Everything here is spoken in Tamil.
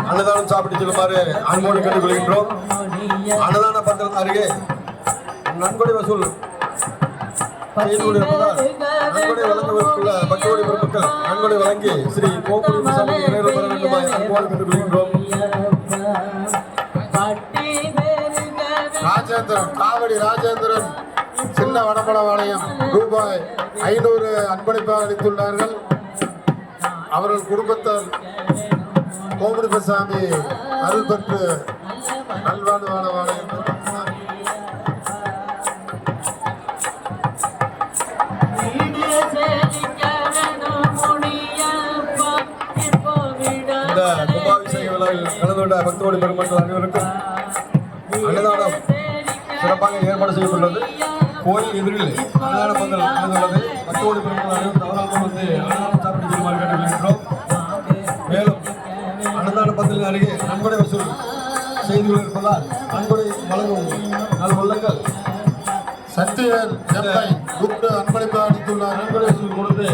அன்னதானம் சாப்பிட்டு செல்லுமாறு அன்போடு கேட்டுக்கொள்கின்றோம். அன்னதான பத்திரம் அருகே நன்கொடை வசூல் செய்து கொண்டிருப்பதால் நன்கொடை வழங்குவதற்குள்ள பக்தோடி பெருமக்கள் நன்கொடை வழங்கி ஸ்ரீ கோகுடி சாமி நிறைவு பெற வேண்டுமாய் அன்போடு கேட்டுக்கொள்கின்றோம். ராஜேந்திரன் காவடி ராஜேந்திரன் சின்ன வடபடவாளையம் ரூபாய் 500 அன்பளிப்பாக அளித்துள்ளார்கள். அவர்கள் குடும்பத்தார் கோகுடிசாமி அருள் பெற்று நல்வாழ்வாளையம். இந்த கும்பாபிஷேக விழாவில் கலந்து கொண்ட பக்தோடி பெருமக்கள் அனைவருக்கும் அன்னதானம் சிறப்பாக ஏற்பாடு செய்யப்பட்டுள்ளது. கோயில் எதிரில் அன்னதான பந்தல் அமைந்துள்ளது. பக்தோடி பெருமக்கள் அனைவரும் தவறாமல் வந்து அன்னதானம் சாப்பிட்டு செல்லுமாறு கேட்டுக்கொள்கின்றோம். மேலும் அன்னதான பந்தலின் அருகே நன்கொடை வசூல் செய்து கொண்டிருப்பதால் நன்கொடை வழங்கும் நல் உள்ளங்கள் சத்தியன் அன்பளிப்பாக அளித்துள்ளார். நன்கொடை வசூல் கொடுத்து